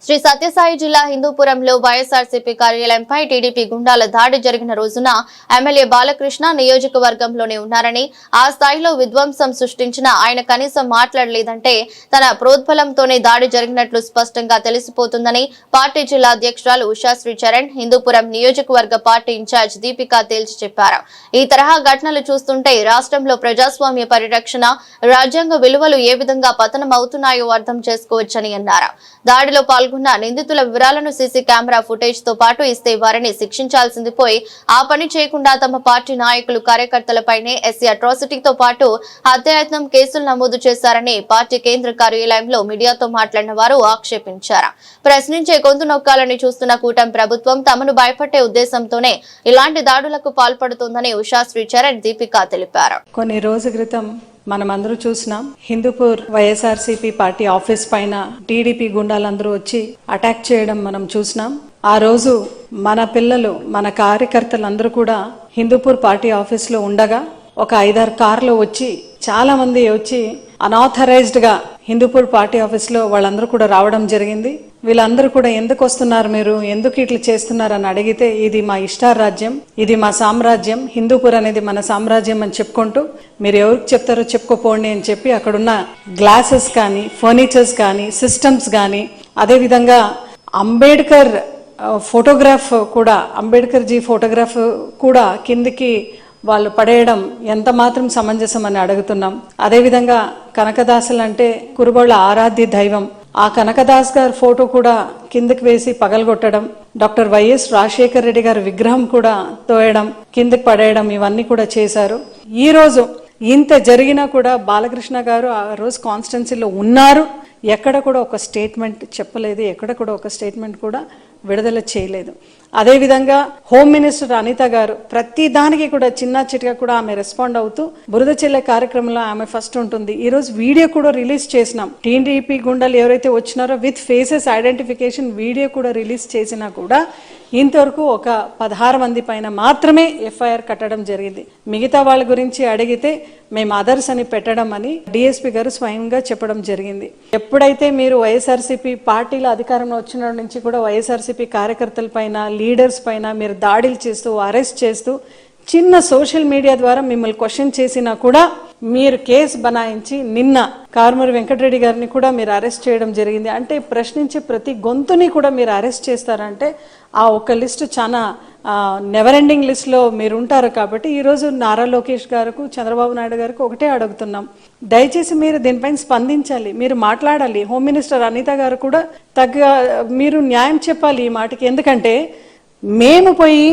శ్రీ సత్యసాయి జిల్లా హిందూపురంలో వైఎస్ఆర్సీపీ కార్యాలయంపై టీడీపీ గుండాల దాడి జరిగిన రోజున ఎమ్మెల్యే బాలకృష్ణ నియోజకవర్గంలోనే ఉన్నారని, ఆ స్థాయిలో విధ్వంసం సృష్టించిన ఆయన కనీసం మాట్లాడలేదంటే తన ప్రోద్బలంతోనే దాడి జరిగినట్లు స్పష్టంగా తెలిసిపోతుందని పార్టీ జిల్లా అధ్యక్షురాలు ఉషాశ్రీ చరణ్, హిందూపురం నియోజకవర్గ పార్టీ ఇన్ఛార్జ్ దీపిక తేల్చి చెప్పారు. ఈ తరహా ఘటనలు చూస్తుంటే రాష్ట్రంలో ప్రజాస్వామ్య పరిరక్షణ, రాజ్యాంగ విలువలు ఏ విధంగా పతనం అవుతున్నాయో అర్థం చేసుకోవచ్చని అన్నారు. దాడిలో పాల్గొన్న నిందితుల వివరాలను సీసీ కెమెరా ఫుటేజ్ తో పాటు ఇస్తే వారిని శిక్షించాల్సింది పోయి ఆ పని చేయకుండా తమ పార్టీ నాయకులు కార్యకర్తలపైనే ఎస్సీ అట్రాసిటీతో పాటు హత్యాయత్నం కేసులు నమోదు చేశారని పార్టీ కేంద్ర కార్యాలయంలో మీడియాతో మాట్లాడిన వారు ఆక్షేపించారు. ప్రశ్నించే గొంతు నొక్కాలని చూస్తున్న కూటమి ప్రభుత్వం తమను భయపట్టే ఉద్దేశంతోనే ఇలాంటి దాడులకు పాల్పడుతోందని ఉషాశ్రీ చరణ్, దీపిక తెలిపారు. కొన్ని రోజుల క్రితం మనమందరూ చూసినాం, హిందూపూర్ వైఎస్ఆర్సీపీ పార్టీ ఆఫీస్ పైన టీడీపీ గుండాలందరూ వచ్చి అటాక్ చేయడం మనం చూసినాం. ఆ రోజు మన పిల్లలు, మన కార్యకర్తలందరూ కూడా హిందూపూర్ పార్టీ ఆఫీస్ లో ఉండగా ఒక 5-6 కార్లు వచ్చి చాలా మంది వచ్చి అనాథరైజ్డ్ గా హిందూపూర్ పార్టీ ఆఫీస్ లో వాళ్ళందరూ కూడా రావడం జరిగింది. వీళ్ళందరూ కూడా ఎందుకు వస్తున్నారు, మీరు ఎందుకు ఇట్లా చేస్తున్నారు అని అడిగితే, ఇది మా ఇష్టారాజ్యం, ఇది మా సామ్రాజ్యం, హిందూపూర్ అనేది మన సామ్రాజ్యం అని చెప్పుకుంటూ మీరు ఎవరికి చెప్తారో చెప్పుకోపోండి అని చెప్పి అక్కడున్న గ్లాసెస్ కానీ, ఫర్నిచర్స్ కానీ, సిస్టమ్స్ కానీ, అదేవిధంగా అంబేద్కర్ ఫోటోగ్రాఫ్ కూడా, అంబేద్కర్ జీ ఫోటోగ్రాఫ్ కూడా కిందికి వాళ్ళు పడేయడం ఎంత మాత్రం సమంజసం అని అడుగుతున్నాం. అదేవిధంగా కనకదాసులు అంటే కురుబోళ్ళ ఆరాధ్య దైవం, ఆ కనకదాస్ గారి ఫోటో కూడా కిందకి వేసి పగలగొట్టడం, డాక్టర్ వైఎస్ రాజశేఖర రెడ్డి గారి విగ్రహం కూడా తోయడం, కిందకి పడేయడం, ఇవన్నీ కూడా చేశారు. ఈ రోజు ఇంత జరిగినా కూడా బాలకృష్ణ గారు ఆ రోజు కాన్స్టిట్యున్సీలో ఉన్నారు, ఎక్కడ కూడా ఒక స్టేట్మెంట్ చెప్పలేదు, ఎక్కడ కూడా ఒక స్టేట్మెంట్ కూడా విడుదల చేయలేదు. అదేవిధంగా హోమ్ మినిస్టర్ అనిత గారు ప్రతి దానికి కూడా చిన్న చిటిగా కూడా ఆమె రెస్పాండ్ అవుతూ బురద చెల్లె కార్యక్రమంలో ఆమె ఫస్ట్ ఉంటుంది. ఈ రోజు వీడియో కూడా రిలీజ్ చేసినాం. టీడీపీ గుండాలు ఎవరైతే వచ్చినారో విత్ ఫేసెస్ ఐడెంటిఫికేషన్ వీడియో కూడా రిలీజ్ చేసినా కూడా ఇంతవరకు ఒక 16 మంది పైన మాత్రమే ఎఫ్ఐఆర్ కట్టడం జరిగింది. మిగతా వాళ్ళ గురించి అడిగితే మేము అదర్స్ అని పెట్టడం అని డిఎస్పీ గారు స్వయంగా చెప్పడం జరిగింది. ఎప్పుడైతే మీరు వైఎస్ఆర్సీపీ పార్టీలో అధికారంలో వచ్చిన నుంచి కూడా వైఎస్ఆర్సీపీ కార్యకర్తల పైన, లీడర్స్ పైన మీరు దాడులు చేస్తూ, అరెస్ట్ చేస్తూ, చిన్న సోషల్ మీడియా ద్వారా మిమ్మల్ని క్వశ్చన్ చేసినా కూడా మీరు కేసు బనాయించి నిన్న కారుమూరి వెంకటరెడ్డి గారిని కూడా మీరు అరెస్ట్ చేయడం జరిగింది. అంటే ప్రశ్నించే ప్రతి గొంతుని కూడా మీరు అరెస్ట్ చేస్తారంటే ఆ ఒక లిస్టు చాలా నెవర్ ఎండింగ్ లిస్ట్లో మీరు ఉంటారు. కాబట్టి ఈరోజు నారా లోకేష్ గారికి, చంద్రబాబు నాయుడు గారికి ఒకటే అడుగుతున్నాం, దయచేసి మీరు దీనిపైన స్పందించాలి, మీరు మాట్లాడాలి. హోమ్ మినిస్టర్ అనిత గారు కూడా మీరు న్యాయం చెప్పాలి ఈ మాటకి. ఎందుకంటే మేము పోయి